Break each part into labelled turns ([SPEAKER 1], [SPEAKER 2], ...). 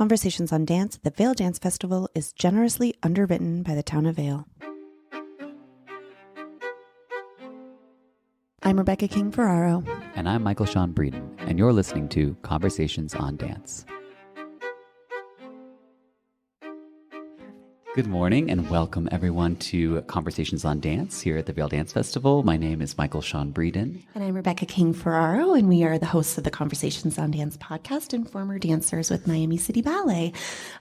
[SPEAKER 1] Conversations on Dance at the Vail Dance Festival is generously underwritten by the town of Vail. I'm Rebecca King Ferraro.
[SPEAKER 2] And I'm Michael Sean Breeden, and you're listening to Conversations on Dance. Good morning and welcome everyone to Conversations on Dance here at the Vail Dance Festival. My name is Michael Sean Breeden.
[SPEAKER 1] And I'm Rebecca King Ferraro, and we are the hosts of the Conversations on Dance podcast and former dancers with Miami City Ballet.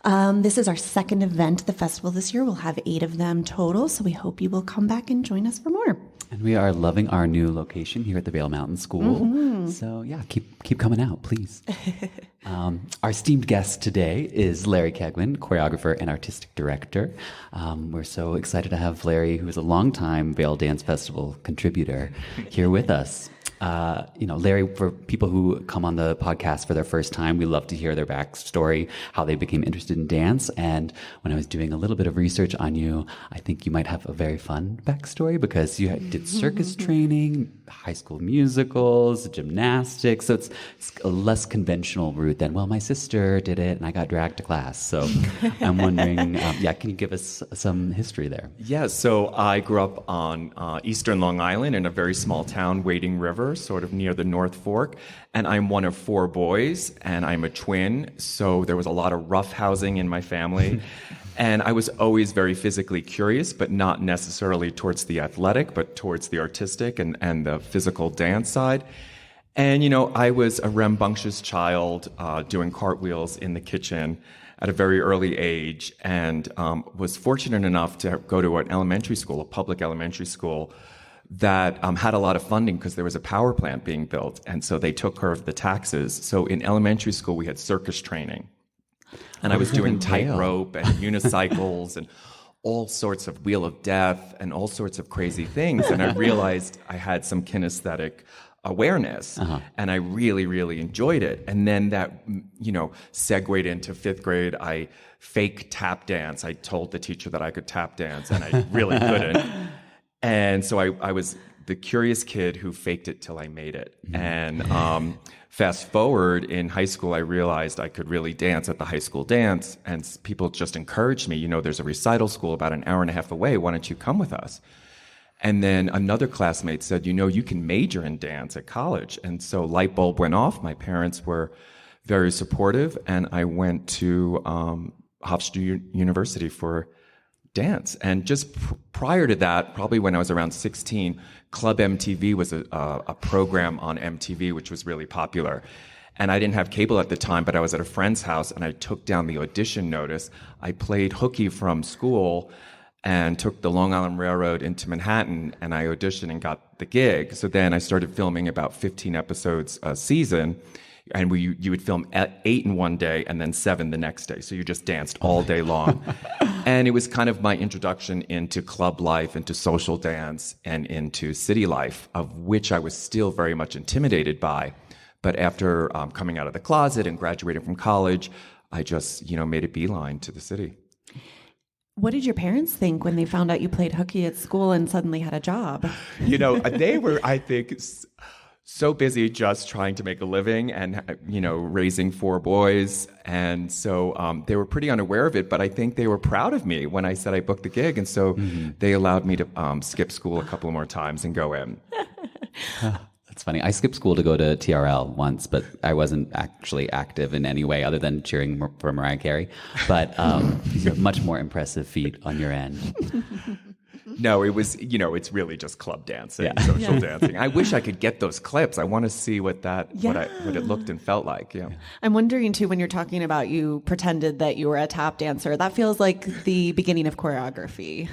[SPEAKER 1] This is our second event at the festival this year. We'll have 8 of them total, so we hope you will come back and join us for more.
[SPEAKER 2] And we are loving our new location here at the Vail Mountain School. Mm-hmm. So yeah, keep coming out, please. Our esteemed guest today is Larry Kegwin, choreographer and artistic director. We're so excited to have Larry, who is a longtime Vail Dance Festival contributor, here with us. Larry, for people who come on the podcast for their first time, we love to hear their backstory, how they became interested in dance. And when I was doing a little bit of research on you, I think you might have a very fun backstory because you did circus training, high school musicals, gymnastics. So it's a less conventional route than, well, my sister did it and I got dragged to class. So I'm wondering, can you give us some history there?
[SPEAKER 3] Yeah, so I grew up on eastern Long Island in a very small town, Wading River, sort of near the North Fork, and I'm one of 4 boys, and I'm a twin, so there was a lot of rough housing in my family. And I was always very physically curious, but not necessarily towards the athletic, but towards the artistic and the physical dance side. And, I was a rambunctious child doing cartwheels in the kitchen at a very early age, and was fortunate enough to go to an elementary school, a public elementary school, that had a lot of funding because there was a power plant being built. And so they took care of the taxes. So in elementary school, we had circus training. And I was doing tightrope and unicycles and all sorts of wheel of death and all sorts of crazy things. And I realized I had some kinesthetic awareness, and I really, really enjoyed it. And then that, segued into 5th grade. I fake tap dance. I told the teacher that I could tap dance, and I really couldn't. And so I was the curious kid who faked it till I made it. And fast forward, in high school, I realized I could really dance at the high school dance, and people just encouraged me, there's a recital school about an hour and a half away, why don't you come with us? And then another classmate said, you can major in dance at college. And so light bulb went off. My parents were very supportive, and I went to Hofstra University for dance. And just prior to that, probably when I was around 16, Club MTV was a program on MTV, which was really popular. And I didn't have cable at the time, but I was at a friend's house, and I took down the audition notice. I played hooky from school and took the Long Island Railroad into Manhattan, and I auditioned and got the gig. So then I started filming about 15 episodes a season. And you would film 8 in one day and then 7 the next day. So you just danced all day long. And it was kind of my introduction into club life, into social dance, and into city life, of which I was still very much intimidated by. But after coming out of the closet and graduating from college, I just, made a beeline to the city.
[SPEAKER 1] What did your parents think when they found out you played hooky at school and suddenly had a job?
[SPEAKER 3] They were, I think, so busy just trying to make a living and, raising 4 boys. And so they were pretty unaware of it, but I think they were proud of me when I said I booked the gig. And so they allowed me to skip school a couple more times and go in.
[SPEAKER 2] That's funny. I skipped school to go to TRL once, but I wasn't actually active in any way other than cheering for Mariah Carey. But these are much more impressive feat on your end.
[SPEAKER 3] No, it was, it's really just club dancing, social dancing. I wish I could get those clips. I want to see what it looked and felt like. Yeah.
[SPEAKER 1] I'm wondering too, when you're talking about you pretended that you were a tap dancer, that feels like the beginning of choreography.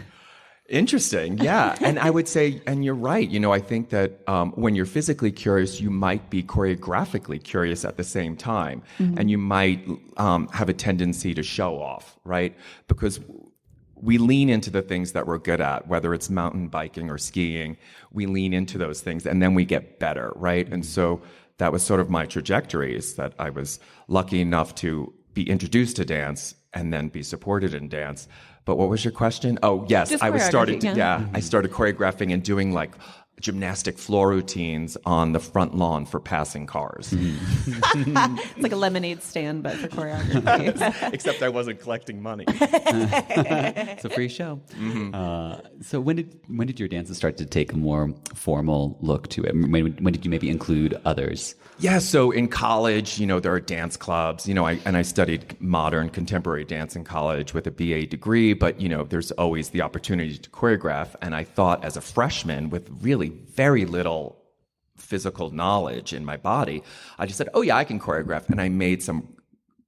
[SPEAKER 3] Interesting. Yeah. And I would say, and you're right, I think that when you're physically curious, you might be choreographically curious at the same time. Mm-hmm. And you might have a tendency to show off, right? Because we lean into the things that we're good at, whether it's mountain biking or skiing. We lean into those things and then we get better, right? And so that was sort of my trajectory, is that I was lucky enough to be introduced to dance and then be supported in dance. But what was your question? Oh, yes, I started choreographing and doing like gymnastic floor routines on the front lawn for passing cars.
[SPEAKER 1] It's like a lemonade stand, but for choreography.
[SPEAKER 3] Except I wasn't collecting money.
[SPEAKER 2] It's a free show. So when did your dances start to take a more formal look to it? When did you maybe include others?
[SPEAKER 3] Yeah, so in college, there are dance clubs, I studied modern contemporary dance in college with a BA degree, but, there's always the opportunity to choreograph. And I thought as a freshman with really very little physical knowledge in my body, I just said, oh yeah, I can choreograph. And I made some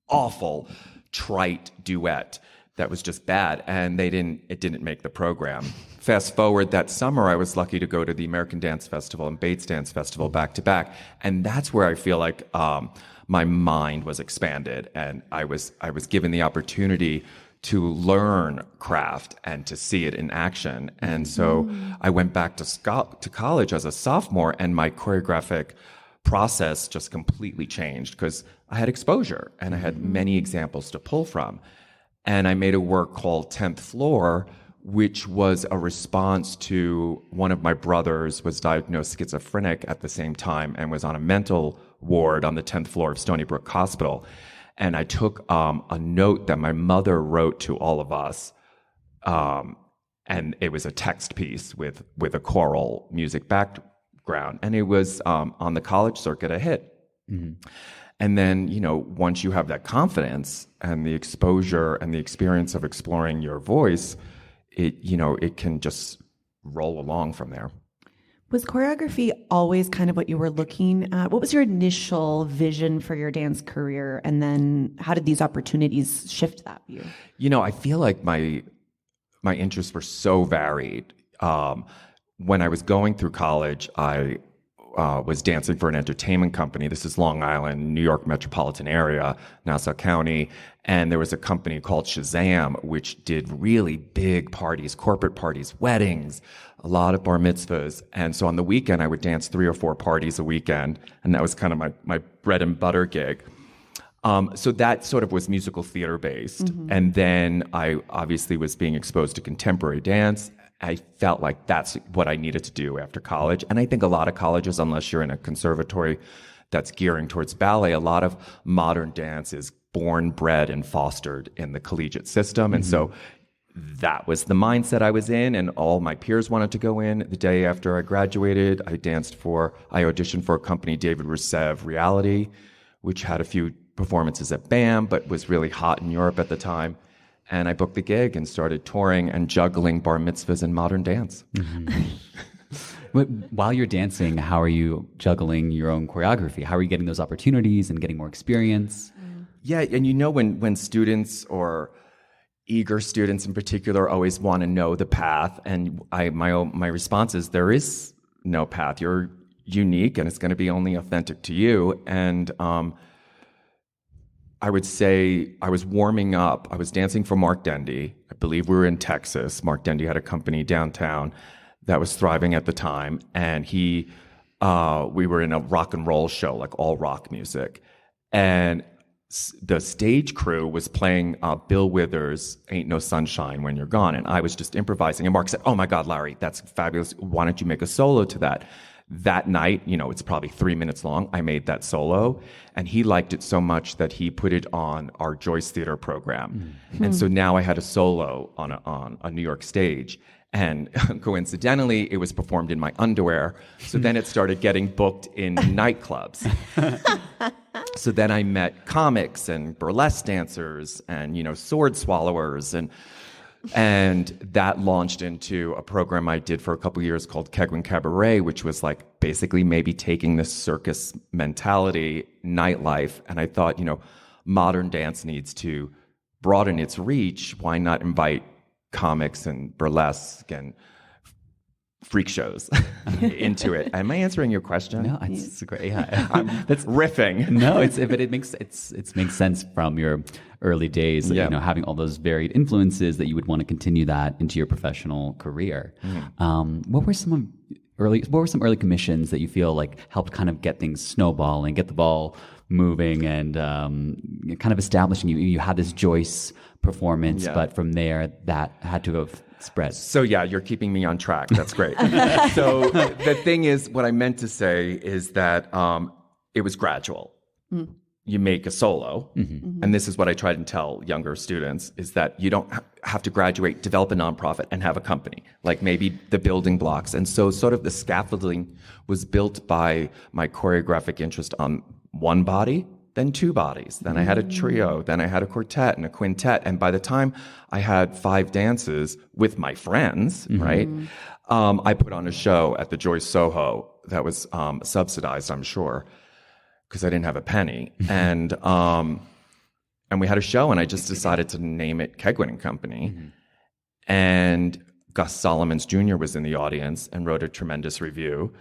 [SPEAKER 3] awful, trite duet that was just bad, and it didn't make the program. Fast forward that summer, I was lucky to go to the American Dance Festival and Bates Dance Festival back to back, and that's where I feel like my mind was expanded, and I was given the opportunity to learn craft and to see it in action. And so I went back to college as a sophomore, and my choreographic process just completely changed because I had exposure and I had many examples to pull from. And I made a work called 10th Floor, which was a response to one of my brothers was diagnosed schizophrenic at the same time and was on a mental ward on the 10th floor of Stony Brook Hospital. And I took a note that my mother wrote to all of us, and it was a text piece with a choral music background. And it was on the college circuit a hit. And then, once you have that confidence and the exposure and the experience of exploring your voice, it can just roll along from there.
[SPEAKER 1] Was choreography always kind of what you were looking at? What was your initial vision for your dance career? And then how did these opportunities shift that for you?
[SPEAKER 3] I feel like my interests were so varied. When I was going through college, I was dancing for an entertainment company. This is Long Island, New York metropolitan area, Nassau County. And there was a company called Shazam, which did really big parties, corporate parties, weddings, a lot of bar mitzvahs. And so on the weekend, I would dance 3 or 4 parties a weekend. And that was kind of my bread and butter gig. So that sort of was musical theater based. And then I obviously was being exposed to contemporary dance. I felt like that's what I needed to do after college. And I think a lot of colleges, unless you're in a conservatory that's gearing towards ballet, a lot of modern dance is born, bred, and fostered in the collegiate system. And so that was the mindset I was in, and all my peers wanted to go in. The day after I graduated, I auditioned for a company, David Rousseff Reality, which had a few performances at BAM, but was really hot in Europe at the time. And I booked the gig and started touring and juggling bar mitzvahs and modern dance.
[SPEAKER 2] While you're dancing, how are you juggling your own choreography? How are you getting those opportunities and getting more experience?
[SPEAKER 3] Yeah, and when students or eager students in particular always want to know the path, and my response is there is no path. You're unique, and it's going to be only authentic to you. And I would say I was warming up. I was dancing for Mark Dendy. I believe we were in Texas. Mark Dendy had a company downtown that was thriving at the time. And we were in a rock and roll show, like all rock music. And the stage crew was playing Bill Withers' Ain't No Sunshine When You're Gone. And I was just improvising. And Mark said, oh my God, Larry, that's fabulous. Why don't you make a solo to that? That night, it's probably 3 minutes long, I made that solo, and he liked it so much that he put it on our Joyce Theater program. And so now I had a solo on a New York stage, and coincidentally, it was performed in my underwear. So then it started getting booked in nightclubs. So then I met comics and burlesque dancers and, sword swallowers, and that launched into a program I did for a couple of years called Kegwin Cabaret, which was like basically maybe taking this circus mentality, nightlife. And I thought, modern dance needs to broaden its reach. Why not invite comics and burlesque and freak shows into it? Am I answering your question?
[SPEAKER 2] No, it's great. Yeah.
[SPEAKER 3] That's riffing.
[SPEAKER 2] No, but it makes sense from your early days, having all those varied influences that you would want to continue that into your professional career. What were some early commissions that you feel like helped kind of get things snowballing, get the ball moving, and kind of establishing you had this Joyce performance, but from there that had to have spread.
[SPEAKER 3] So yeah, you're keeping me on track. That's great. So the thing is, what I meant to say is that it was gradual. You make a solo, and this is what I try to tell younger students, is that you don't have to graduate, develop a nonprofit, and have a company, like maybe the building blocks. And so sort of the scaffolding was built by my choreographic interest on one body, then two bodies. Then I had a trio, then I had a quartet and a quintet. And by the time I had 5 dances with my friends, right, I put on a show at the Joyce Soho that was subsidized, I'm sure, because I didn't have a penny. And we had a show, and I just decided to name it Keigwin Company. And Gus Solomons Jr. was in the audience and wrote a tremendous review.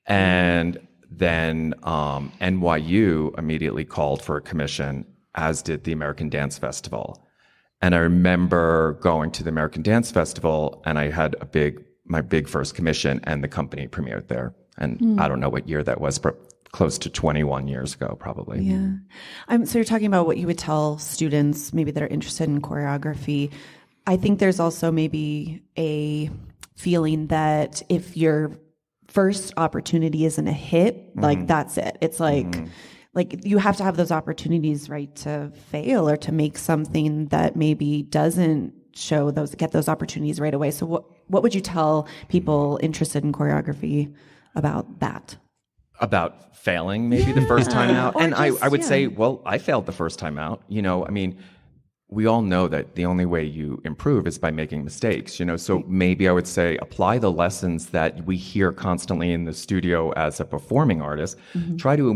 [SPEAKER 3] And then NYU immediately called for a commission, as did the American Dance Festival. And I remember going to the American Dance Festival, and I had my big first commission, and the company premiered there. And I don't know what year that was, but close to 21 years ago, probably.
[SPEAKER 1] Yeah. So you're talking about what you would tell students maybe that are interested in choreography. I think there's also maybe a feeling that if your first opportunity isn't a hit, like that's it. It's like you have to have those opportunities, right, to fail or to make something that maybe doesn't get those opportunities right away. So what would you tell people interested in choreography about that?
[SPEAKER 3] About failing maybe the first time out. And
[SPEAKER 1] just,
[SPEAKER 3] I would say, well, I failed the first time out. I mean, we all know that the only way you improve is by making mistakes, so maybe I would say apply the lessons that we hear constantly in the studio as a performing artist. Try to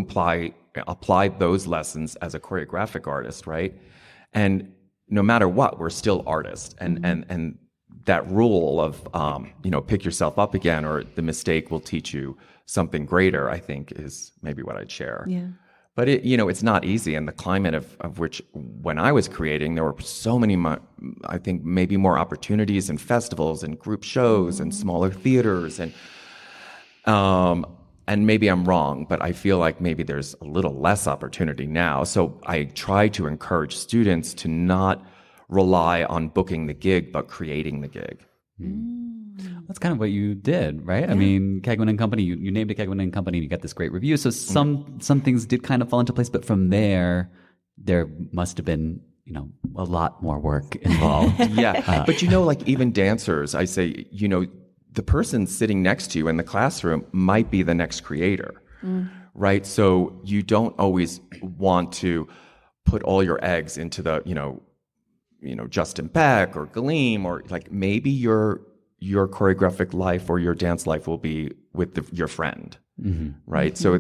[SPEAKER 3] apply those lessons as a choreographic artist, right? And no matter what, we're still artists. And that rule of, pick yourself up again, or the mistake will teach you something greater, I think is maybe what I'd share.
[SPEAKER 1] Yeah.
[SPEAKER 3] But it's not easy. And the climate of which, when I was creating, there were so many, I think maybe more opportunities and festivals and group shows and smaller theaters. And maybe I'm wrong, but I feel like maybe there's a little less opportunity now. So I try to encourage students to not rely on booking the gig, but creating the gig.
[SPEAKER 2] That's kind of what you did, right? Yeah. I mean, Keigwin Company, you named it Keigwin Company, and you got this great review. So some things did kind of fall into place, but from there must have been, a lot more work involved.
[SPEAKER 3] Yeah. But like even dancers, I say, the person sitting next to you in the classroom might be the next creator, right? So you don't always want to put all your eggs into the, Justin Beck or Gleam, or like maybe your choreographic life or your dance life will be with your friend, right? So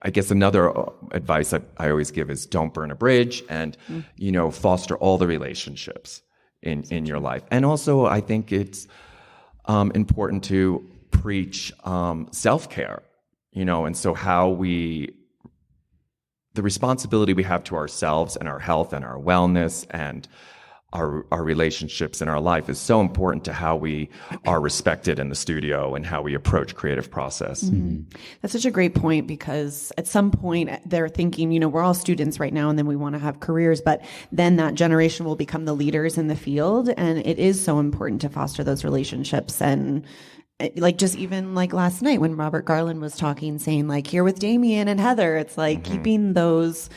[SPEAKER 3] I guess another advice I always give is don't burn a bridge, and, foster all the relationships in your life. And also I think it's important to preach self-care, and so the responsibility we have to ourselves and our health and our wellness and our relationships in our life is so important to how we are respected in the studio and how we approach creative process.
[SPEAKER 1] That's such a great point, because at some point they're thinking, we're all students right now and then we want to have careers, but then that generation will become the leaders in the field. And it is so important to foster those relationships. And just even like last night when Robert Garland was talking, saying like, here with Damien and Heather, it's like keeping those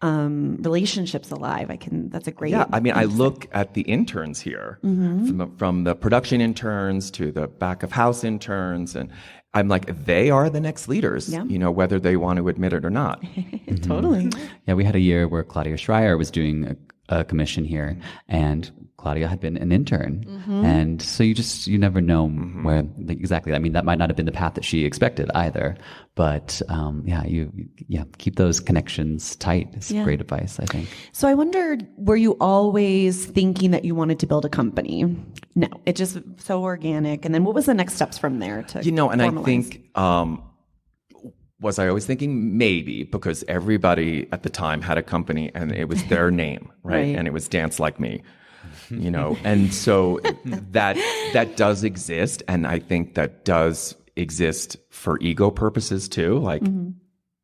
[SPEAKER 1] relationships alive. That's a great.
[SPEAKER 3] Yeah, I mean, I look at the interns here, from the production interns to the back of house interns, and I'm like, they are the next leaders, whether they want to admit it or not.
[SPEAKER 1] Totally.
[SPEAKER 2] Yeah, we had a year where Claudia Schreier was doing a commission here, and Claudia had been an intern. And so you never know where exactly. I mean, that might not have been the path that she expected either. But keep those connections tight. It's great advice, I think.
[SPEAKER 1] So I wondered, were you always thinking that you wanted to build a company? No, it just so organic. And then what was the next steps from there to
[SPEAKER 3] and
[SPEAKER 1] formalize?
[SPEAKER 3] I think, was I always thinking? Maybe, because everybody at the time had a company and it was their name, right? And it was Dance Like Me, and so that does exist. And I think that does exist for ego purposes too. Like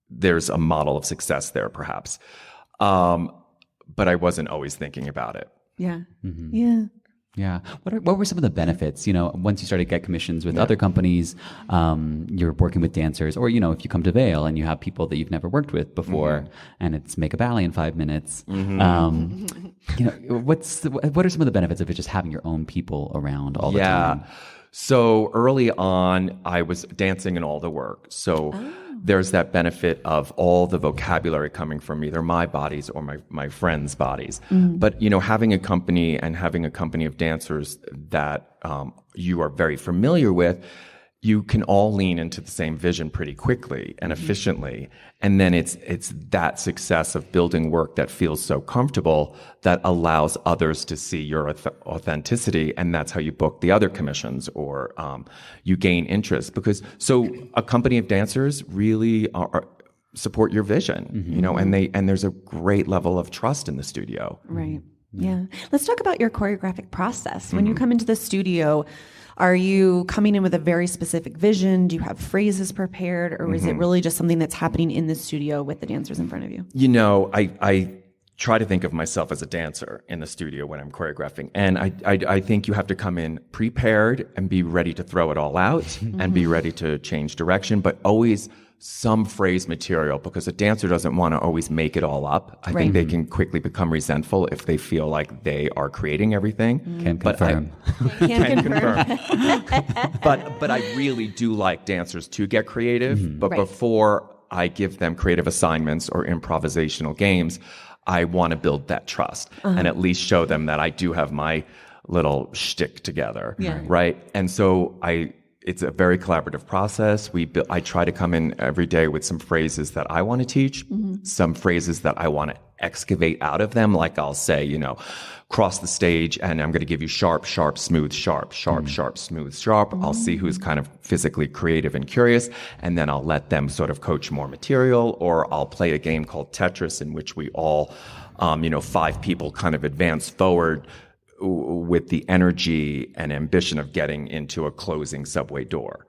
[SPEAKER 3] there's a model of success there perhaps. But I wasn't always thinking about it.
[SPEAKER 1] Yeah. Yeah.
[SPEAKER 2] Yeah. What were some of the benefits? Once you started to get commissions with other companies, you're working with dancers, or if you come to Vail and you have people that you've never worked with before, and it's make a ballet in 5 minutes. What are some of the benefits of it just having your own people around all the time?
[SPEAKER 3] So early on, I was dancing in all the work. So there's that benefit of all the vocabulary coming from either my bodies or my friends' bodies. But, having a company and having a company of dancers that you are very familiar with, you can all lean into the same vision pretty quickly and efficiently. And then it's that success of building work that feels so comfortable that allows others to see your authenticity. And that's how you book the other commissions, or you gain interest. So a company of dancers really support your vision, and there's a great level of trust in the studio.
[SPEAKER 1] Right. Yeah. Let's talk about your choreographic process. When you come into the studio, are you coming in with a very specific vision? Do you have phrases prepared, or is it really just something that's happening in the studio with the dancers in front of you?
[SPEAKER 3] I try to think of myself as a dancer in the studio when I'm choreographing. And I think you have to come in prepared and be ready to throw it all out and be ready to change direction, but always some phrase material, because a dancer doesn't want to always make it all up. I think they can quickly become resentful if they feel like they are creating everything.
[SPEAKER 2] Can confirm.
[SPEAKER 1] Can confirm.
[SPEAKER 3] But I really do like dancers to get creative. But before I give them creative assignments or improvisational games, I want to build that trust and at least show them that I do have my little shtick together. Right. And so it's a very collaborative process. I try to come in every day with some phrases that I want to teach, some phrases that I want to excavate out of them. Like I'll say, cross the stage and I'm going to give you sharp, sharp, smooth, sharp, sharp, sharp, smooth, sharp. I'll see who's kind of physically creative and curious, and then I'll let them sort of coach more material, or I'll play a game called Tetris in which we all, 5 people kind of advance forward with the energy and ambition of getting into a closing subway door.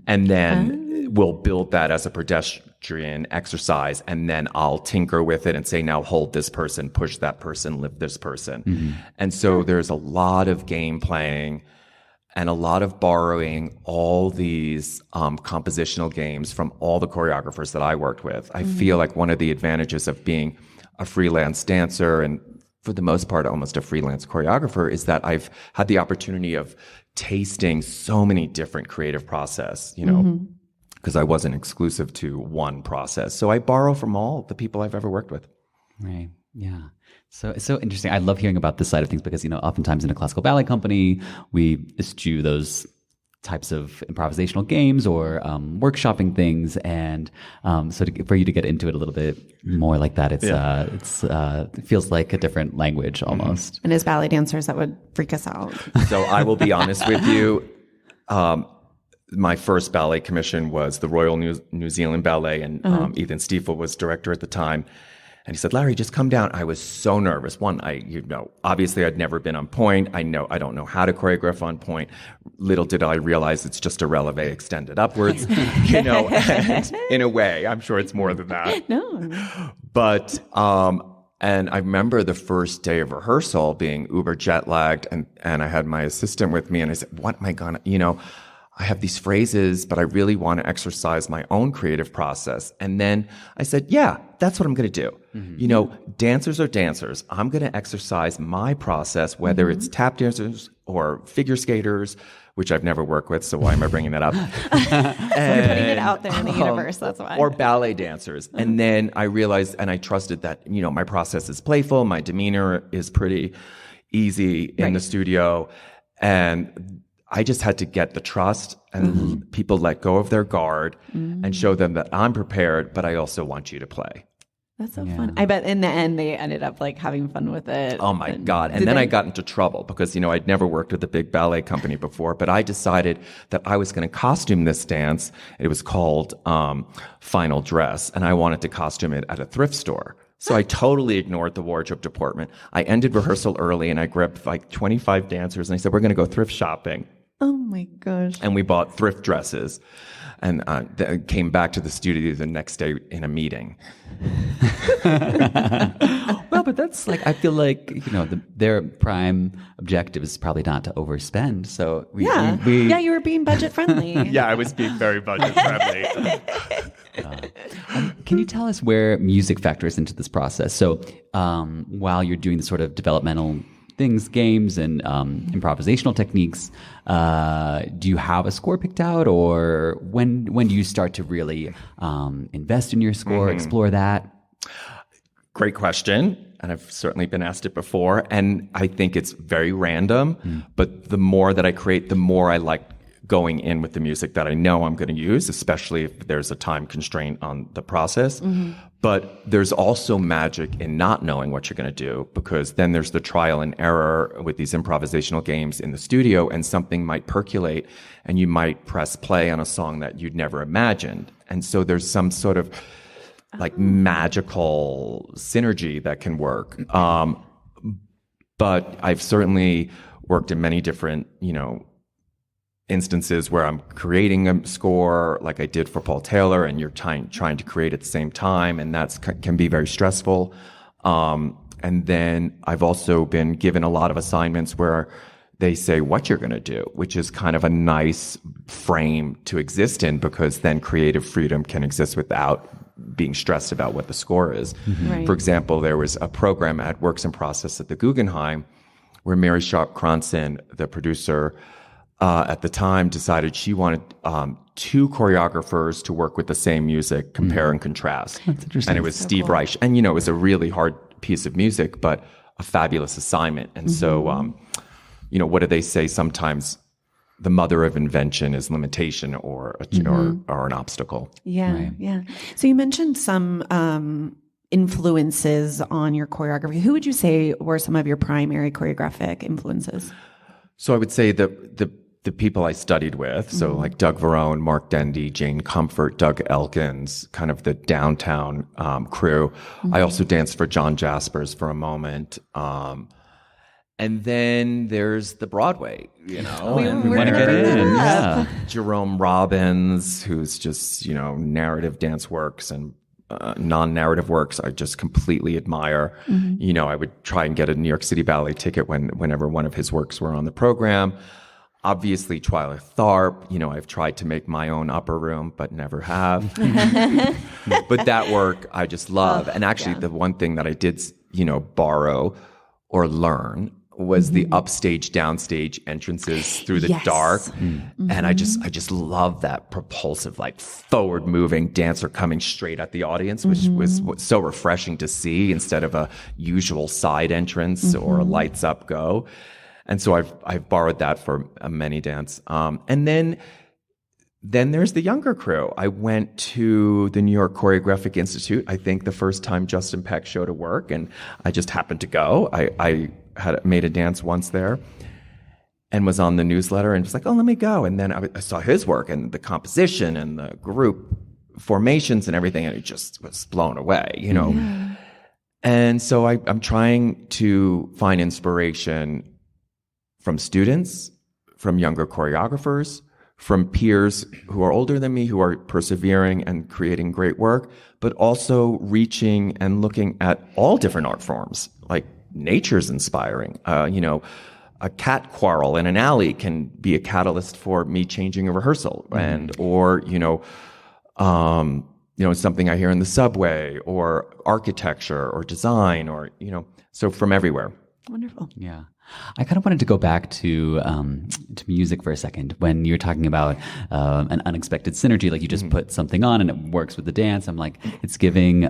[SPEAKER 3] And then we'll build that as a pedestrian exercise, and then I'll tinker with it and say, now hold this person, push that person, lift this person. And so there's a lot of game playing and a lot of borrowing all these compositional games from all the choreographers that I worked with. I feel like one of the advantages of being a freelance dancer, and for the most part, almost a freelance choreographer, is that I've had the opportunity of tasting so many different creative process, because I wasn't exclusive to one process. So I borrow from all the people I've ever worked with.
[SPEAKER 2] Right. Yeah. So it's so interesting. I love hearing about this side of things because, oftentimes in a classical ballet company, we eschew those types of improvisational games or workshopping things, and for you to get into it a little bit more like that, it feels like a different language almost.
[SPEAKER 1] And as ballet dancers, that would freak us out.
[SPEAKER 3] So I will be honest with you. My first ballet commission was the Royal New Zealand Ballet, and Ethan Stiefel was director at the time. And he said, Larry, just come down. I was so nervous. One, obviously I'd never been on point. I don't know how to choreograph on point. Little did I realize it's just a releve extended upwards, and in a way, I'm sure it's more than that.
[SPEAKER 1] No.
[SPEAKER 3] But, and I remember the first day of rehearsal being uber jet lagged, and I had my assistant with me, and I said, what am I gonna, I have these phrases, but I really want to exercise my own creative process. And then I said, yeah, that's what I'm going to do. Dancers are dancers. I'm going to exercise my process, whether it's tap dancers or figure skaters, which I've never worked with, so why am I bringing that up?
[SPEAKER 1] We're putting it out there in the universe, that's why.
[SPEAKER 3] Or ballet dancers. And then I realized, and I trusted that, my process is playful, my demeanor is pretty easy in the studio, and I just had to get the trust and people let go of their guard and show them that I'm prepared, but I also want you to play.
[SPEAKER 1] That's so fun. I bet in the end they ended up having fun with it.
[SPEAKER 3] Oh my God. And then I got into trouble because, I'd never worked with a big ballet company before, but I decided that I was going to costume this dance. It was called Final Dress, and I wanted to costume it at a thrift store. So I totally ignored the wardrobe department. I ended rehearsal early and I grabbed 25 dancers and I said, we're going to go thrift shopping.
[SPEAKER 1] Oh my gosh.
[SPEAKER 3] And we bought thrift dresses and came back to the studio the next day in a meeting.
[SPEAKER 1] Well
[SPEAKER 2] but that's like, I feel like, their prime objective is probably not to overspend. So
[SPEAKER 1] you were being budget friendly.
[SPEAKER 3] Yeah, I was being very budget friendly.
[SPEAKER 2] Can you tell us where music factors into this process? So while you're doing the sort of developmental things, games, and improvisational techniques, do you have a score picked out, or when do you start to really invest in your score, explore that?
[SPEAKER 3] Great question. And I've certainly been asked it before. And I think it's very random. But the more that I create, the more I like going in with the music that I know I'm going to use, especially if there's a time constraint on the process. But there's also magic in not knowing what you're going to do, because then there's the trial and error with these improvisational games in the studio, and something might percolate and you might press play on a song that you'd never imagined. And so there's some sort of like magical synergy that can work. But I've certainly worked in many different, instances where I'm creating a score like I did for Paul Taylor, and you're trying to create at the same time, and that can be very stressful. And then I've also been given a lot of assignments where they say what you're going to do, which is kind of a nice frame to exist in, because then creative freedom can exist without being stressed about what the score is.
[SPEAKER 1] Right.
[SPEAKER 3] For example, there was a program at Works in Process at the Guggenheim where Mary Sharp Cronson, the producer, at the time decided she wanted two choreographers to work with the same music, compare and contrast.
[SPEAKER 2] That's interesting.
[SPEAKER 3] And it was Steve Reich. And, it was a really hard piece of music, but a fabulous assignment. And so, what do they say? Sometimes the mother of invention is limitation or an obstacle.
[SPEAKER 1] Yeah,
[SPEAKER 2] Right.
[SPEAKER 1] yeah. So you mentioned some influences on your choreography. Who would you say were some of your primary choreographic influences?
[SPEAKER 3] So I would say the people I studied with, so like Doug Verone, Mark Dendy, Jane Comfort, Doug Elkins, kind of the downtown crew. I also danced for John Jaspers for a moment. And then there's the Broadway, and
[SPEAKER 1] we're gonna get in.
[SPEAKER 2] Yeah.
[SPEAKER 3] Jerome Robbins, who's just, narrative dance works and non-narrative works I just completely admire. I would try and get a New York City Ballet ticket whenever one of his works were on the program. Obviously, Twyla Tharp, I've tried to make my own upper room, but never have. But that work I just love. And actually, the one thing that I did, borrow or learn was the upstage, downstage entrances through the dark. And I just love that propulsive, like forward moving dancer coming straight at the audience, which was so refreshing to see instead of a usual side entrance or a lights up go. And so I've borrowed that for a many dance. And then there's the younger crew. I went to the New York Choreographic Institute, I think the first time Justin Peck showed a work, and I just happened to go. I had made a dance once there and was on the newsletter and was like, oh, let me go. And then I saw his work and the composition and the group formations and everything, and it just was blown away, Yeah. And so I'm trying to find inspiration from students, from younger choreographers, from peers who are older than me, who are persevering and creating great work, but also reaching and looking at all different art forms. Like nature's inspiring. A cat quarrel in an alley can be a catalyst for me changing a rehearsal, or something I hear in the subway, or architecture, or design, or so from everywhere.
[SPEAKER 1] Wonderful.
[SPEAKER 2] Yeah. I kind of wanted to go back to music for a second. When you're talking about an unexpected synergy, like you just put something on and it works with the dance. I'm like, it's giving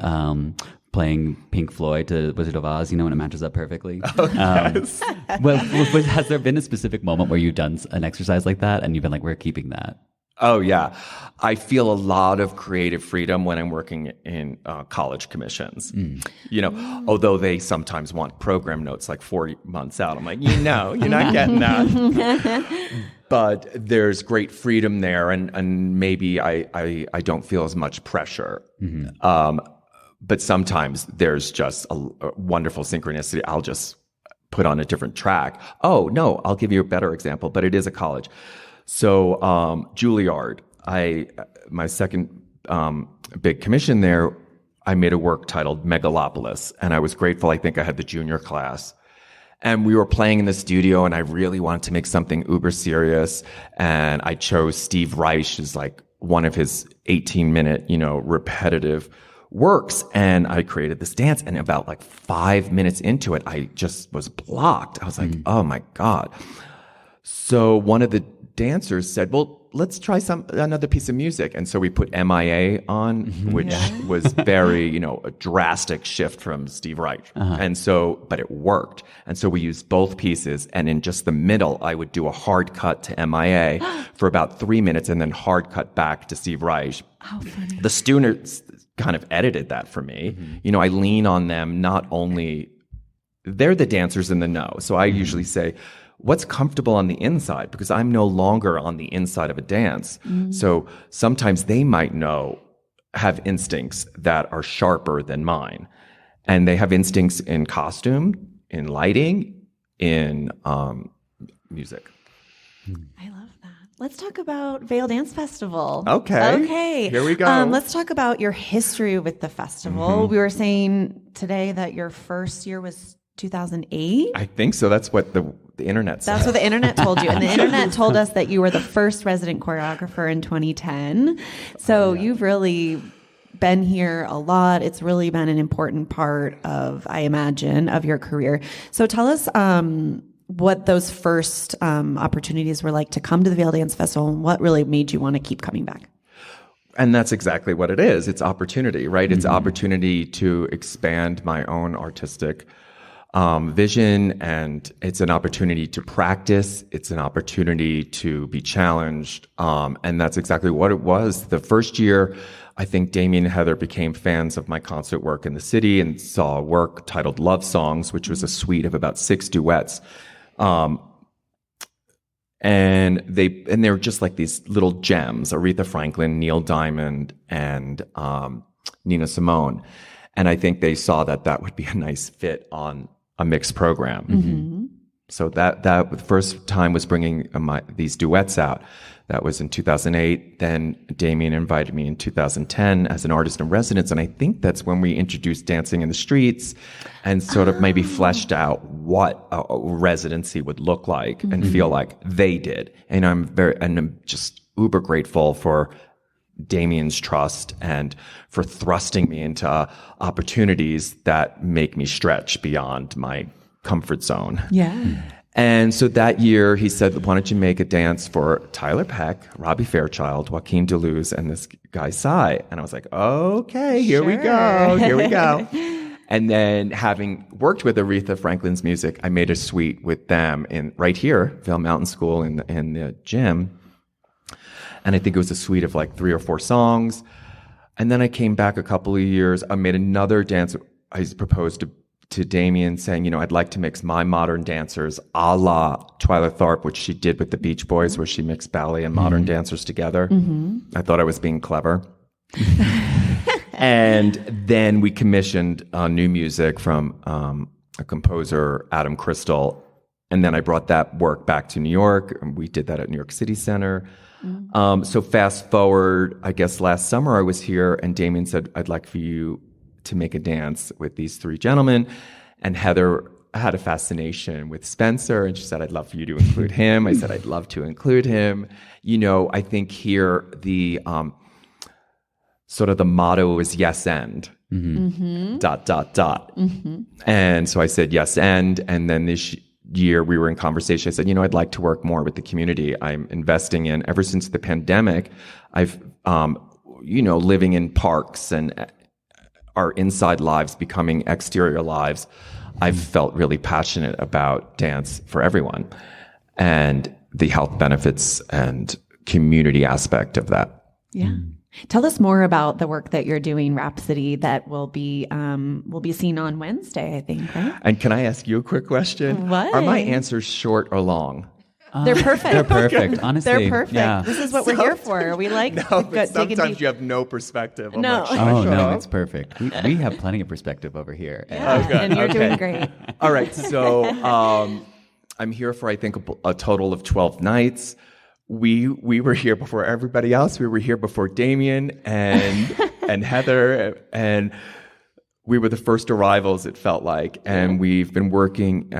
[SPEAKER 2] playing Pink Floyd to Wizard of Oz, and it matches up perfectly.
[SPEAKER 3] Oh, yes.
[SPEAKER 2] Has there been a specific moment where you've done an exercise like that and you've been like, we're keeping that?
[SPEAKER 3] Oh, yeah. I feel a lot of creative freedom when I'm working in college commissions. Although they sometimes want program notes like 4 months out. I'm like, you're not getting that. But there's great freedom there, and maybe I don't feel as much pressure. But sometimes there's just a wonderful synchronicity. I'll just put on a different track. Oh, no, I'll give you a better example, but it is a college. So Juilliard, my second big commission there I made a work titled Megalopolis, and I was grateful. I think I had the junior class. And we were playing in the studio, and I really wanted to make something uber serious. And I chose Steve Reich as like one of his 18-minute, repetitive works. And I created this dance. And about like 5 minutes into it, I just was blocked. I was like, oh my God. So one of the dancers said, well, let's try another piece of music. And so we put MIA on, which was very, a drastic shift from Steve Reich. And so, but it worked. And so we used both pieces. And in just the middle, I would do a hard cut to MIA for about 3 minutes and then hard cut back to Steve Reich.
[SPEAKER 1] How funny.
[SPEAKER 3] The students kind of edited that for me. I lean on them. Not only, they're the dancers in the know. So I usually say, what's comfortable on the inside? Because I'm no longer on the inside of a dance. So sometimes they might have instincts that are sharper than mine. And they have instincts in costume, in lighting, in music.
[SPEAKER 1] I love that. Let's talk about Vail Dance Festival.
[SPEAKER 3] Okay. Here we go.
[SPEAKER 1] Let's talk about your history with the festival. We were saying today that your first year was 2008.
[SPEAKER 3] I think so. That's what the internet said.
[SPEAKER 1] That's what the internet told you. And the internet told us that you were the first resident choreographer in 2010. So you've really been here a lot. It's really been an important part of, I imagine, of your career. So tell us what those first opportunities were like to come to the Vail Dance Festival and what really made you want to keep coming back.
[SPEAKER 3] And that's exactly what it is. It's opportunity, right? It's opportunity to expand my own artistic vision, and it's an opportunity to practice. It's an opportunity to be challenged. And that's exactly what it was. The first year, I think Damien and Heather became fans of my concert work in the city and saw a work titled Love Songs, which was a suite of about 6 duets. And they're just like these little gems, Aretha Franklin, Neil Diamond, and Nina Simone. And I think they saw that would be a nice fit on a mixed program. So that the first time was bringing these duets out. That was in 2008. Then Damien invited me in 2010 as an artist in residence. And I think that's when we introduced Dancing in the Streets and sort of maybe fleshed out what a residency would look like and feel like they did. And I'm just uber grateful for Damien's trust and for thrusting me into opportunities that make me stretch beyond my comfort zone.
[SPEAKER 1] Yeah.
[SPEAKER 3] And so that year he said, why don't you make a dance for Tyler Peck, Robbie Fairchild, Joaquin Deleuze, and this guy Cy? And I was like, okay, here we go. And then having worked with Aretha Franklin's music, I made a suite with them right here, Vail Mountain School in the gym. And I think it was a suite of like 3 or 4 songs. And then I came back a couple of years. I made another dance. I proposed to Damien saying, I'd like to mix my modern dancers a la Twyla Tharp, which she did with the Beach Boys, where she mixed ballet and modern dancers together. I thought I was being clever. And then we commissioned new music from a composer, Adam Crystal. And then I brought that work back to New York, and we did that at New York City Center. So fast forward, I guess last summer I was here, and Damien said, I'd like for you to make a dance with these 3 gentlemen. And Heather had a fascination with Spencer, and she said, I'd love for you to include him. I said, I'd love to include him. I think here the sort of the motto is yes and. And so I said yes and then this year we were in conversation. I said, I'd like to work more with the community. I'm investing in, ever since the pandemic, I've living in parks and our inside lives becoming exterior lives, I've felt really passionate about dance for everyone and the health benefits and community aspect of that.
[SPEAKER 1] Yeah. Tell us more about the work that you're doing, Rhapsody, that will be seen on Wednesday, I think, right?
[SPEAKER 3] And can I ask you a quick question?
[SPEAKER 1] What?
[SPEAKER 3] Are my answers short or long?
[SPEAKER 1] They're perfect.
[SPEAKER 2] They're perfect, honestly.
[SPEAKER 1] They're perfect.
[SPEAKER 2] Yeah.
[SPEAKER 1] This is what we're here for. We like
[SPEAKER 3] Sometimes you have no perspective.
[SPEAKER 1] No.
[SPEAKER 2] It's perfect. We have plenty of perspective over here.
[SPEAKER 1] Yeah, and you're doing great.
[SPEAKER 3] All right, so I'm here for, I think, a total of 12 nights. We were here before everybody else. We were here before Damien, and and Heather, and we were the first arrivals, it felt like, and we've been working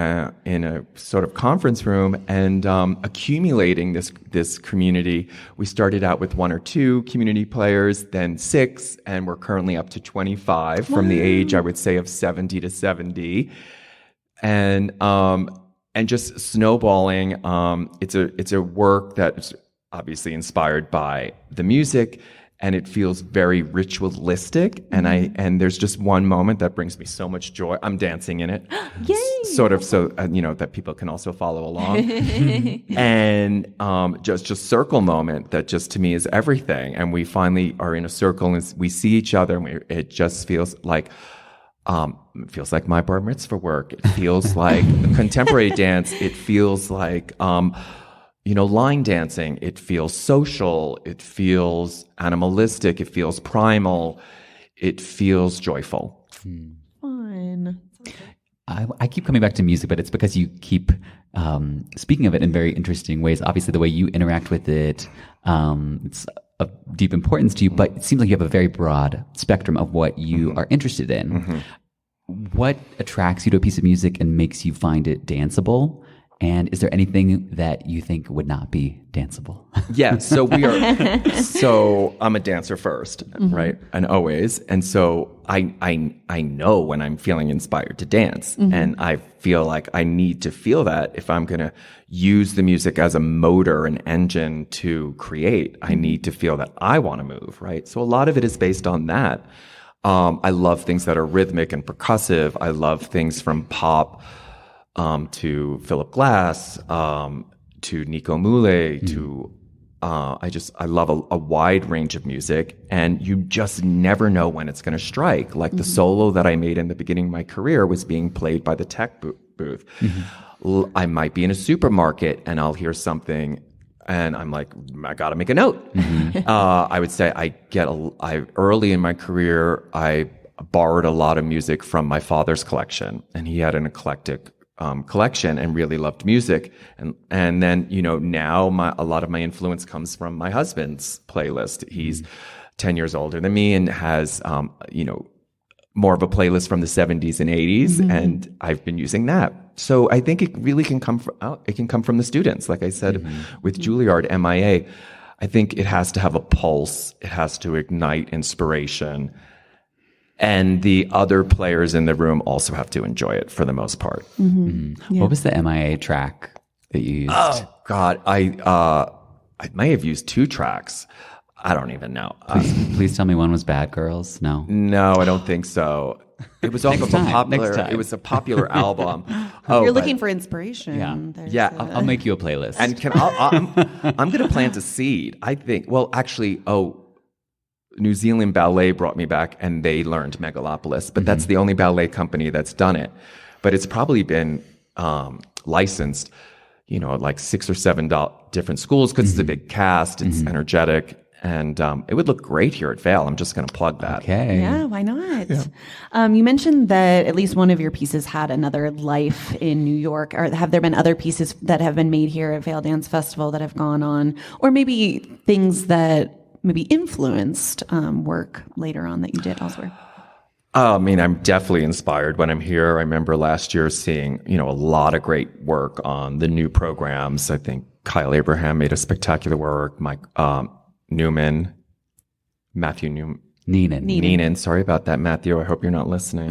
[SPEAKER 3] in a sort of conference room and accumulating this community. We started out with 1 or 2 community players, then 6, and we're currently up to 25 from the age, I would say, of 70 to 70, and just snowballing. It's a work that's obviously inspired by the music. And it feels very ritualistic, and there's just one moment that brings me so much joy. I'm dancing in it,
[SPEAKER 1] Yay!
[SPEAKER 3] Sort of, so that people can also follow along. And just circle moment that just to me is everything. And we finally are in a circle, and we see each other, and it just feels like my bar mitzvah work. It feels like contemporary dance. It feels like line dancing. It feels social. It feels animalistic. It feels primal. It feels joyful.
[SPEAKER 1] Fun.
[SPEAKER 2] I keep coming back to music, but it's because you keep speaking of it in very interesting ways. Obviously, the way you interact with it, it's of deep importance to you, but it seems like you have a very broad spectrum of what you are interested in. Mm-hmm. What attracts you to a piece of music and makes you find it danceable? And is there anything that you think would not be danceable?
[SPEAKER 3] Yeah, so I'm a dancer first, right? And always. And so I know when I'm feeling inspired to dance. And I feel like I need to feel that if I'm going to use the music as a motor, an engine to create. I need to feel that I want to move, right? So a lot of it is based on that. I love things that are rhythmic and percussive. I love things from pop to Philip Glass, to Nico Mule, to I love a wide range of music, and you just never know when it's going to strike. Like the solo that I made in the beginning of my career was being played by the tech booth. I might be in a supermarket and I'll hear something, and I'm like, I got to make a note. I would say early in my career, I borrowed a lot of music from my father's collection, and he had an eclectic collection and really loved music. And then, now a lot of my influence comes from my husband's playlist. He's 10 years older than me and has, more of a playlist from the 70s and 80s. And I've been using that. So I think it really can come from the students. Like I said, with Juilliard, MIA, I think it has to have a pulse. It has to ignite inspiration. And the other players in the room also have to enjoy it for the most part.
[SPEAKER 2] Yeah. What was the MIA track that you used?
[SPEAKER 3] Oh, God. I may have used 2 tracks. I don't even know.
[SPEAKER 2] Please tell me one was Bad Girls. No,
[SPEAKER 3] I don't think so. It was off of it was a popular album.
[SPEAKER 1] You're looking for inspiration.
[SPEAKER 2] Yeah. I'll make you a playlist.
[SPEAKER 3] And I'm going to plant a seed. I think. Well, actually, New Zealand Ballet brought me back, and they learned Megalopolis, but that's the only ballet company that's done it. But it's probably been licensed, at like 6 or 7 different schools, because it's a big cast, it's energetic, and it would look great here at Vail. I'm just going to plug that.
[SPEAKER 2] Okay.
[SPEAKER 1] Yeah, why not? Yeah. You mentioned that at least one of your pieces had another life in New York. Or have there been other pieces that have been made here at Vail Dance Festival that have gone on, or maybe things that maybe influenced work later on that you did elsewhere?
[SPEAKER 3] I'm definitely inspired when I'm here. I remember last year seeing, a lot of great work on the new programs. I think Kyle Abraham made a spectacular work. Mike Matthew Neenan. Sorry about that, Matthew. I hope you're not listening.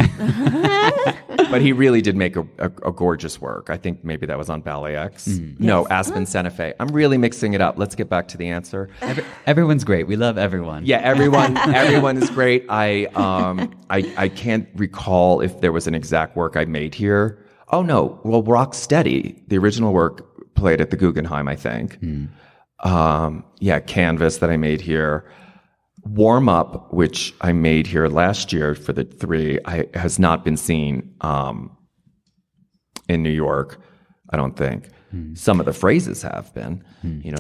[SPEAKER 3] But he really did make a gorgeous work. I think maybe that was on Ballet X. No, Aspen Santa Fe. I'm really mixing it up. Let's get back to the answer.
[SPEAKER 2] Everyone's great. We love everyone.
[SPEAKER 3] Yeah, everyone is great. I can't recall if there was an exact work I made here. Oh no, well, Rock Steady, the original work played at the Guggenheim, I think. Canvas that I made here. Warm Up, which I made here last year for the 3, has not been seen in New York, I don't think. Some of the phrases have been.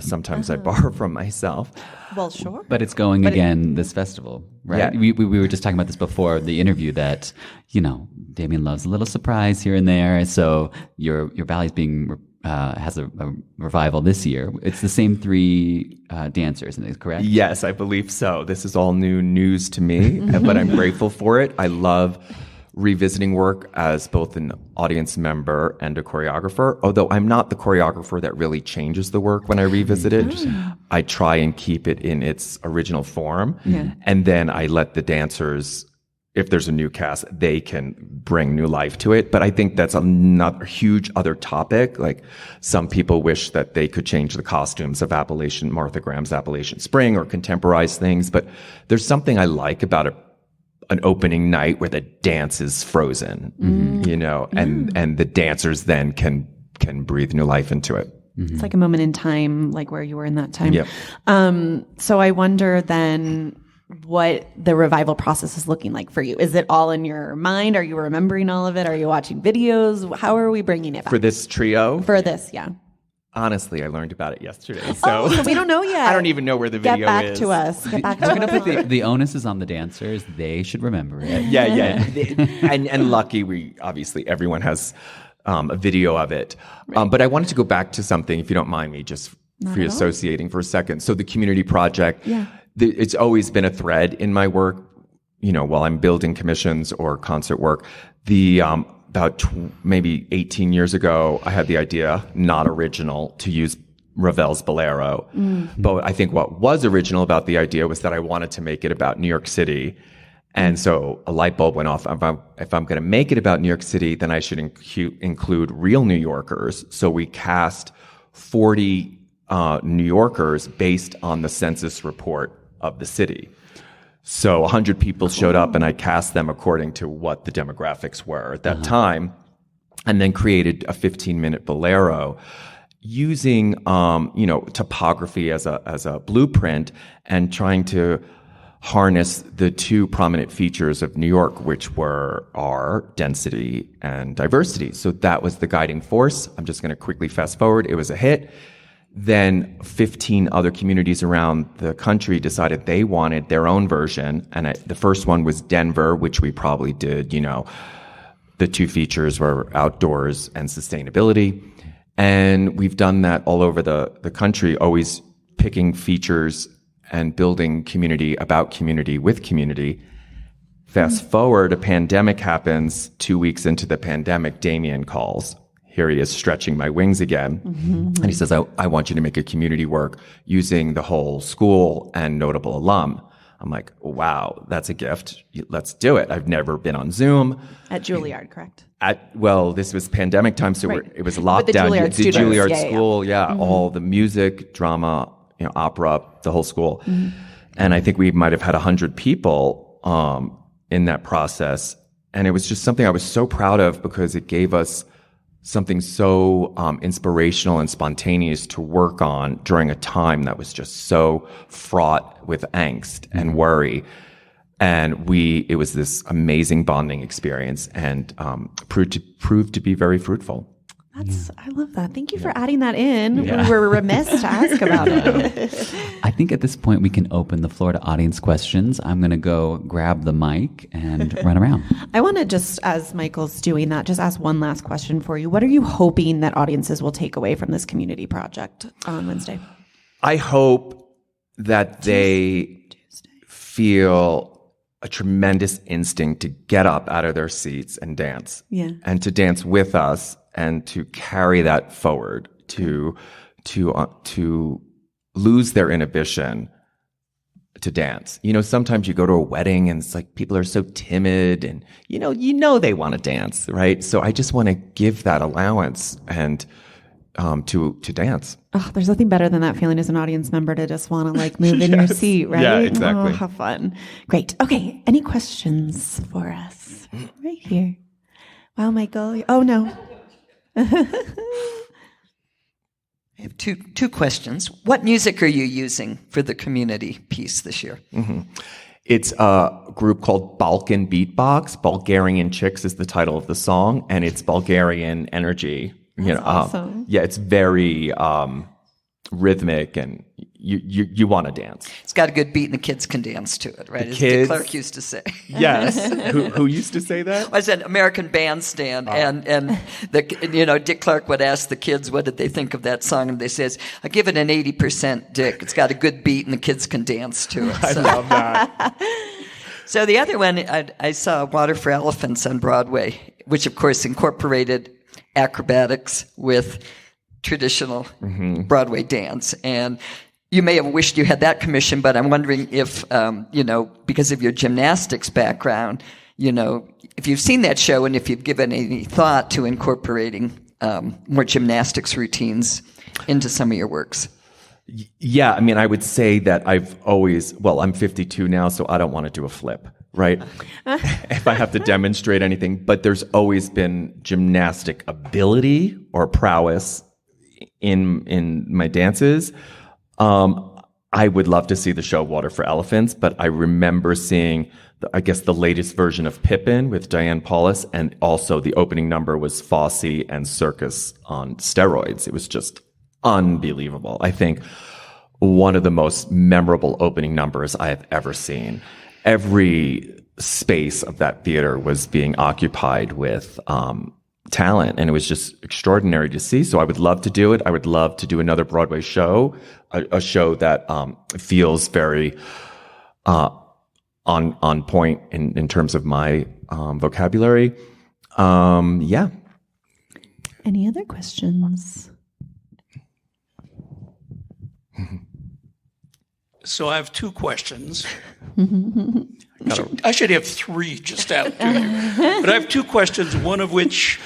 [SPEAKER 3] Sometimes I borrow from myself.
[SPEAKER 1] Well, sure.
[SPEAKER 2] But it's going again this festival, right?
[SPEAKER 3] Yeah.
[SPEAKER 2] We were just talking about this before the interview that, Damien loves a little surprise here and there. So your ballet is being has a revival this year. It's the same three dancers, is correct?
[SPEAKER 3] Yes, I believe so. This is all new news to me, but I'm grateful for it. I love revisiting work as both an audience member and a choreographer, although I'm not the choreographer that really changes the work when I revisit it. I try and keep it in its original form. And then I let the dancers, if there's a new cast, they can bring new life to it. But I think that's another huge other topic. Like some people wish that they could change the costumes of Martha Graham's Appalachian Spring or contemporize things. But there's something I like about an opening night where the dance is frozen, and the dancers then can breathe new life into it.
[SPEAKER 1] It's like a moment in time, like where you were in that time.
[SPEAKER 3] Yep.
[SPEAKER 1] So I wonder then what the revival process is looking like for you. Is it all in your mind? Are you remembering all of it? Are you watching videos? How are we bringing it back?
[SPEAKER 3] For this trio?
[SPEAKER 1] For this, yeah.
[SPEAKER 3] Honestly, I learned about it yesterday. So
[SPEAKER 1] we don't know yet.
[SPEAKER 3] I don't even know where the video
[SPEAKER 1] is.
[SPEAKER 3] Get
[SPEAKER 1] back to us. Get back to us.
[SPEAKER 2] I'm going to put the onus is on the dancers. They should remember it.
[SPEAKER 3] Yeah. and lucky, everyone has a video of it. Right. But I wanted to go back to something, if you don't mind me, just free associating for a second. So the community project, it's always been a thread in my work, while I'm building commissions or concert work. About maybe 18 years ago, I had the idea, not original, to use Ravel's Bolero. But I think what was original about the idea was that I wanted to make it about New York City. And so a light bulb went off. If I'm going to make it about New York City, then I should include real New Yorkers. So we cast 40 New Yorkers based on the census report of the city. So 100 people showed up, and I cast them according to what the demographics were at that time, and then created a 15-minute bolero using, topography as a blueprint and trying to harness the two prominent features of New York, which are density and diversity. So that was the guiding force. I'm just going to quickly fast forward. It was a hit. Then 15 other communities around the country decided they wanted their own version. And the first one was Denver, which we probably did, the two features were outdoors and sustainability. And we've done that all over the country, always picking features and building community about community with community. Fast forward, a pandemic happens. 2 weeks into the pandemic, Damien calls. Here he is stretching my wings again. And he says, I want you to make a community work using the whole school and notable alum. I'm like, wow, that's a gift. Let's do it. I've never been on Zoom.
[SPEAKER 1] At Juilliard, correct?
[SPEAKER 3] This was pandemic time, so it was a lockdown.
[SPEAKER 1] The Juilliard
[SPEAKER 3] school, all the music, drama, opera, the whole school. And I think we might have had 100 people in that process. And it was just something I was so proud of because it gave us something so inspirational and spontaneous to work on during a time that was just so fraught with angst and worry. And it was this amazing bonding experience and proved to be very fruitful.
[SPEAKER 1] I love that. Thank you for adding that in. Yeah. We were remiss to ask about it.
[SPEAKER 2] I think at this point we can open the floor to audience questions. I'm going to go grab the mic and run around.
[SPEAKER 1] I want to just, as Michael's doing that, just ask one last question for you. What are you hoping that audiences will take away from this community project on Wednesday?
[SPEAKER 3] I hope that they feel a tremendous instinct to get up out of their seats and dance.
[SPEAKER 1] Yeah. And
[SPEAKER 3] to dance with us. And to carry that forward, to lose their inhibition to dance. Sometimes you go to a wedding and it's like people are so timid and they want to dance, right? So I just want to give that allowance and to dance.
[SPEAKER 1] Oh, there's nothing better than that feeling as an audience member to just want to move in your seat, right?
[SPEAKER 3] Yeah, exactly.
[SPEAKER 1] Oh, how fun. Great. Okay. Any questions for us? Right here. Wow, Michael. Oh, no.
[SPEAKER 4] I have two questions. What music are you using for the community piece this year?
[SPEAKER 3] It's a group called Balkan Beatbox. Bulgarian Chicks is the title of the song, and it's Bulgarian energy.
[SPEAKER 1] That's awesome.
[SPEAKER 3] It's very rhythmic, and you want to dance.
[SPEAKER 4] It's got a good beat, and the kids can dance to it, right?
[SPEAKER 3] The
[SPEAKER 4] As
[SPEAKER 3] kids,
[SPEAKER 4] Dick Clark used to say.
[SPEAKER 3] Yes. Who used to say that?
[SPEAKER 4] I said American Bandstand, and Dick Clark would ask the kids what did they think of that song, and they says, "I give it an 80%, Dick. It's got a good beat, and the kids can dance to it."
[SPEAKER 3] I love that.
[SPEAKER 4] So the other one, I saw Water for Elephants on Broadway, which of course incorporated acrobatics with traditional Broadway dance, and you may have wished you had that commission, but I'm wondering if, because of your gymnastics background, if you've seen that show and if you've given any thought to incorporating more gymnastics routines into some of your works.
[SPEAKER 3] Yeah, I mean, I would say that I'm 52 now, so I don't want to do a flip, right? If I have to demonstrate anything, but there's always been gymnastic ability or prowess in my dances. I would love to see the show Water for Elephants, but I remember seeing, the latest version of Pippin with Diane Paulus, and also the opening number was Fosse and Circus on steroids. It was just unbelievable. I think one of the most memorable opening numbers I have ever seen. Every space of that theater was being occupied with talent, and it was just extraordinary to see. So I would love to do it. I would love to do another Broadway show, a show that feels very on point in terms of my vocabulary. Yeah.
[SPEAKER 1] Any other questions?
[SPEAKER 5] So I have two questions. I should have three just out to you. But I have two questions, one of which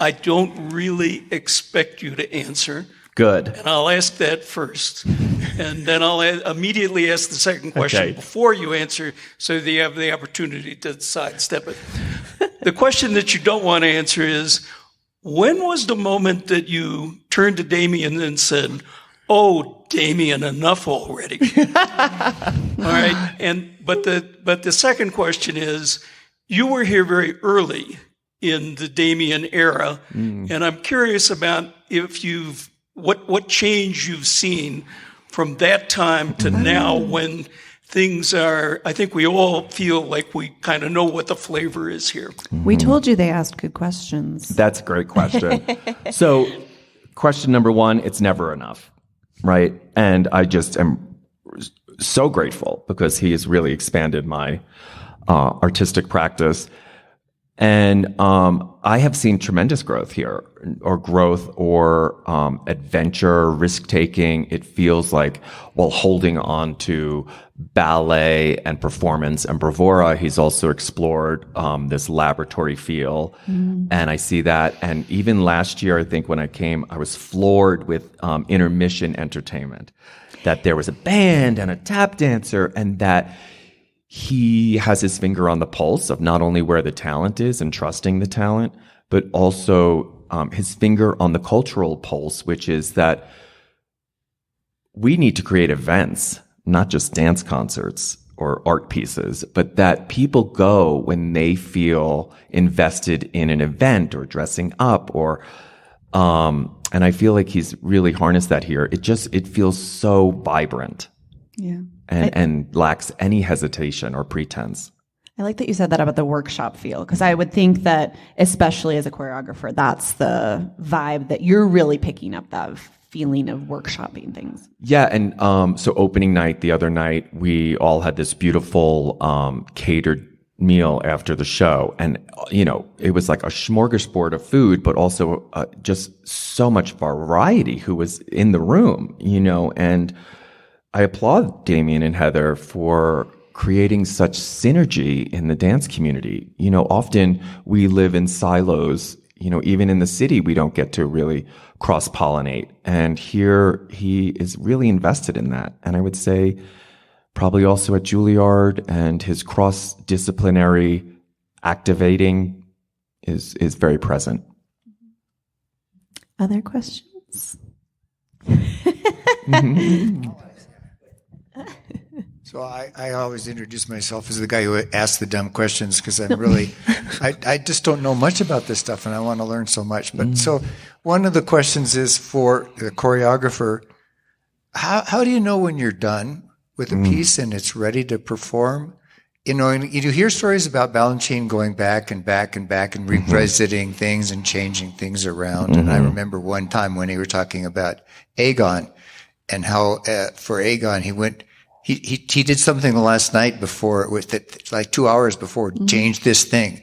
[SPEAKER 5] I don't really expect you to answer.
[SPEAKER 3] Good.
[SPEAKER 5] And I'll ask that first. And then I'll immediately ask the second question
[SPEAKER 3] Okay.
[SPEAKER 5] before you answer so that you have the opportunity to sidestep it. The question that you don't want to answer is, when was the moment that you turned to Damien and said, "Oh, Damien, enough already"? All right. But the second question is, you were here very early in the Damien era, and I'm curious about if what change you've seen from that time to now, when things are, I think we all feel like we kind of know what the flavor is here.
[SPEAKER 1] We told you they asked good questions.
[SPEAKER 3] That's a great question. So, question number one, it's never enough, right? And I just am so grateful because he has really expanded my artistic practice. And I have seen tremendous growth here, or adventure, risk-taking. It feels like, while holding on to ballet and performance and bravura, he's also explored this laboratory feel. And I see that. And even last year, I think when I came, I was floored with intermission entertainment, that there was a band and a tap dancer, and that he has his finger on the pulse of not only where the talent is and trusting the talent, but also his finger on the cultural pulse, which is that we need to create events, not just dance concerts or art pieces, but that people go when they feel invested in an event or dressing up and I feel like he's really harnessed that here. It feels so vibrant.
[SPEAKER 1] Yeah.
[SPEAKER 3] And lacks any hesitation or pretense.
[SPEAKER 1] I like that you said that about the workshop feel, because I would think that, especially as a choreographer, that's the vibe that you're really picking up, that feeling of workshopping things.
[SPEAKER 3] Yeah, and so opening night, the other night, we all had this beautiful catered meal after the show. And, it was like a smorgasbord of food, but also just so much variety who was in the room, and I applaud Damien and Heather for creating such synergy in the dance community. Often we live in silos. Even in the city, we don't get to really cross-pollinate. And here he is really invested in that. And I would say probably also at Juilliard, and his cross-disciplinary activating is very present.
[SPEAKER 1] Other questions?
[SPEAKER 6] So I always introduce myself as the guy who asks the dumb questions, because I'm really, I just don't know much about this stuff, and I want to learn so much. But so one of the questions is for the choreographer, How do you know when you're done with a piece and it's ready to perform? You know, and you hear stories about Balanchine going back and back and back and revisiting things and changing things around. And I remember one time when he were talking about Aegon and how for Aegon he did something the last night before with it, like 2 hours before, changed this thing.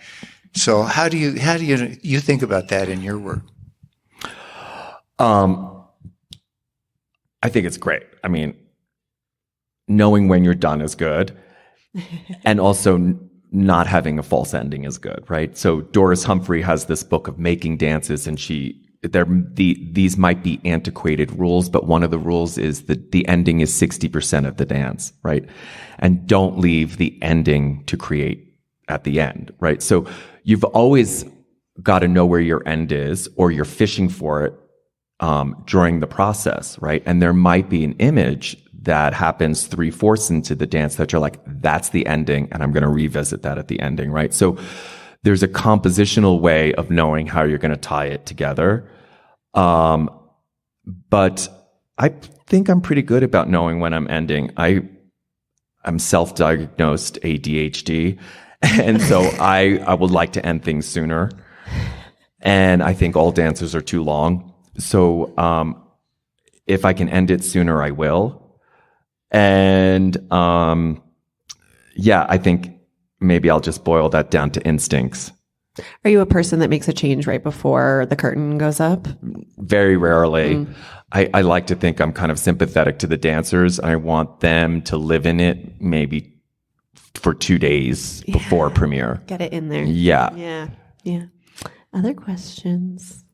[SPEAKER 6] So how do you think about that in your work?
[SPEAKER 3] I think it's great. I mean, knowing when you're done is good. And also not having a false ending is good, right? So Doris Humphrey has this book of making dances, and these might be antiquated rules, but one of the rules is that the ending is 60% of the dance, right? And don't leave the ending to create at the end, right? So you've always got to know where your end is, or you're fishing for it during the process, right? And there might be an image that happens 3/4 into the dance that you're like, that's the ending, and I'm going to revisit that at the ending, right? So there's a compositional way of knowing how you're going to tie it together. But I think I'm pretty good about knowing when I'm ending. I'm self-diagnosed ADHD, and so I would like to end things sooner. And I think all dances are too long. So if I can end it sooner, I will. And I think maybe I'll just boil that down to instincts.
[SPEAKER 7] Are you a person that makes a change right before the curtain goes up?
[SPEAKER 3] Very rarely. I like to think I'm kind of sympathetic to the dancers. I want them to live in it maybe for 2 days before premiere.
[SPEAKER 7] Get it in there.
[SPEAKER 3] Yeah.
[SPEAKER 7] Yeah. Other questions?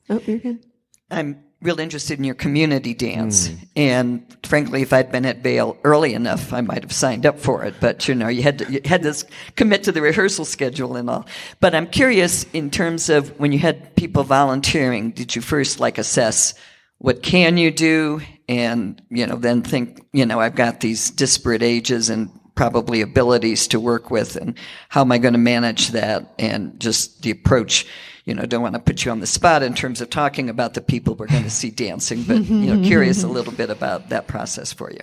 [SPEAKER 7] Oh, you're good.
[SPEAKER 4] I'm real interested in your community dance. And frankly, if I'd been at Vail early enough, I might have signed up for it. But, you had to commit to the rehearsal schedule and all. But I'm curious in terms of when you had people volunteering, did you first assess what can you do? And, then think, I've got these disparate ages and probably abilities to work with, and how am I going to manage that? And just the approach. Don't want to put you on the spot in terms of talking about the people we're going to see dancing, but, curious a little bit about that process for you.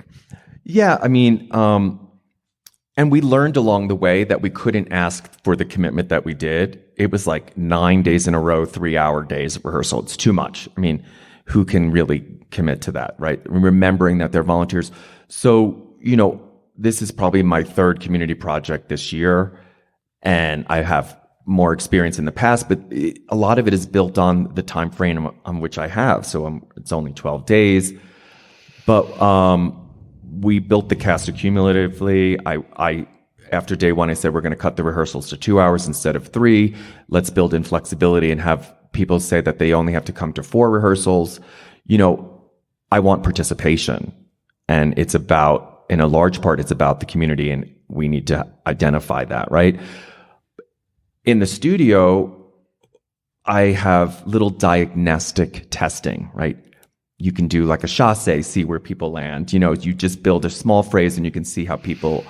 [SPEAKER 3] Yeah, I mean, and we learned along the way that we couldn't ask for the commitment that we did. It was like 9 days in a row, 3-hour days of rehearsal. It's too much. I mean, who can really commit to that, right? Remembering that they're volunteers. So, this is probably my third community project this year, and I have more experience in the past, but a lot of it is built on the time frame on which I have. So it's only 12 days, but we built the cast accumulatively. I after day one, I said, we're going to cut the rehearsals to 2 hours instead of 3. Let's build in flexibility and have people say that they only have to come to 4 rehearsals. I want participation, and it's about, in a large part, it's about the community, and we need to identify that, right? In the studio, I have little diagnostic testing, right? You can do like a chasse, see where people land. You just build a small phrase and you can see how people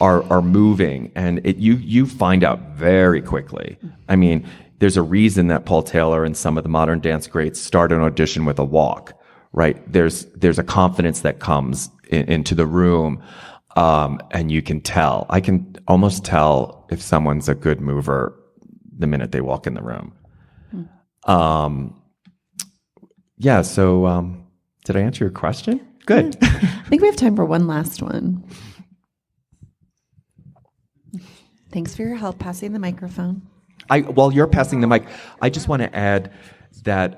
[SPEAKER 3] are moving. And you find out very quickly. I mean, there's a reason that Paul Taylor and some of the modern dance greats start an audition with a walk, right? There's a confidence that comes into the room. And you can tell. I can almost tell if someone's a good mover the minute they walk in the room. So did I answer your question? Good.
[SPEAKER 7] I think we have time for one last one. Thanks for your help passing the microphone.
[SPEAKER 3] While you're passing the mic, I just want to add that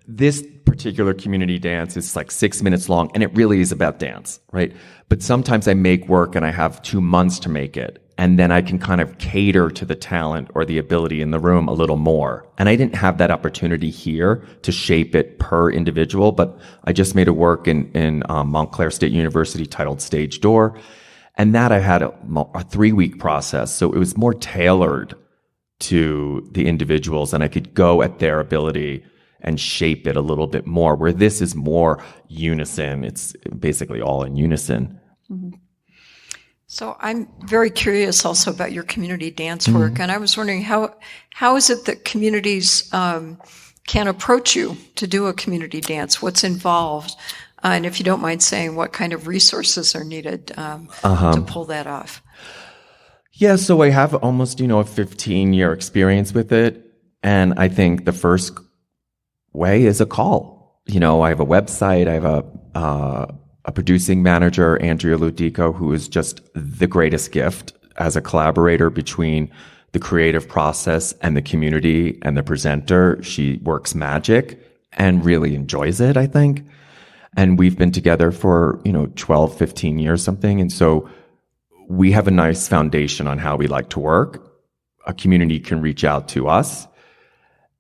[SPEAKER 3] this particular community dance is like 6 minutes long, and it really is about dance, right? But sometimes I make work and I have 2 months to make it, and then I can kind of cater to the talent or the ability in the room a little more. And I didn't have that opportunity here to shape it per individual, but I just made a work in Montclair State University titled Stage Door, and that I had a 3-week process, so it was more tailored to the individuals, and I could go at their ability and shape it a little bit more, where this is more unison. It's basically all in unison.
[SPEAKER 8] Mm-hmm. So I'm very curious also about your community dance work, and I was wondering how is it that communities can approach you to do a community dance? What's involved? And if you don't mind saying what kind of resources are needed to pull that off.
[SPEAKER 3] Yeah, so I have almost, a 15-year experience with it. And I think the first way is a call. I have a website. I have a producing manager, Andrea Ludico, who is just the greatest gift as a collaborator between the creative process and the community and the presenter. She works magic and really enjoys it, I think. And we've been together for, 12, 15 years, something. And so we have a nice foundation on how we like to work. A community can reach out to us,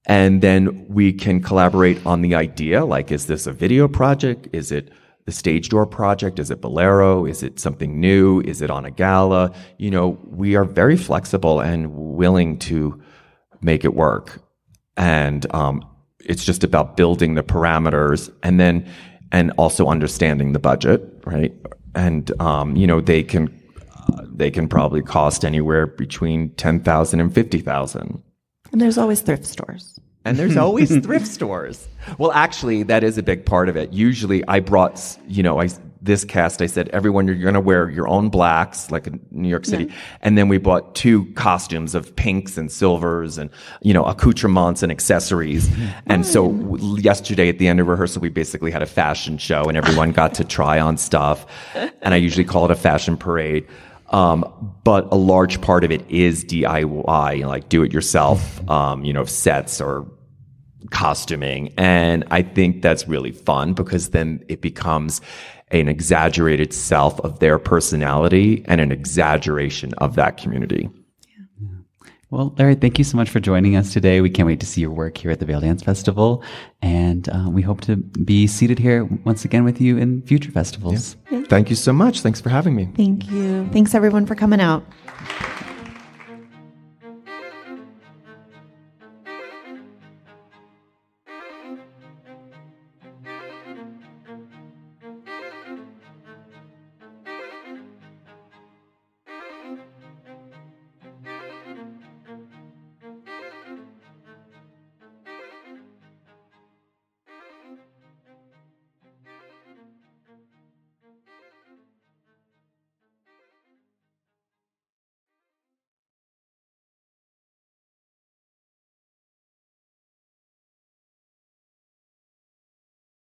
[SPEAKER 3] and then we can collaborate on the idea. Like, is this a video project? Is it the stage door project? Is it Bolero? Is it something new? Is it on a gala? We are very flexible and willing to make it work. And it's just about building the parameters and also understanding the budget, right? And, they can probably cost anywhere between $10,000 and $50,000.
[SPEAKER 1] And there's always thrift stores.
[SPEAKER 3] And there's always thrift stores. Well, actually, that is a big part of it. Usually I brought, this cast, I said, everyone, you're going to wear your own blacks, like in New York City. Yeah. And then we bought 2 costumes of pinks and silvers and, accoutrements and accessories. And so yesterday at the end of rehearsal, we basically had a fashion show and everyone got to try on stuff. And I usually call it a fashion parade. But a large part of it is DIY, like do it yourself, sets or costuming. And I think that's really fun because then it becomes an exaggerated self of their personality and an exaggeration of that community.
[SPEAKER 2] Well, Larry, thank you so much for joining us today. We can't wait to see your work here at the Vail Dance Festival. And we hope to be seated here once again with you in future festivals.
[SPEAKER 3] Yeah. Thank you so much. Thanks for having me.
[SPEAKER 1] Thank you. Thanks, everyone, for coming out.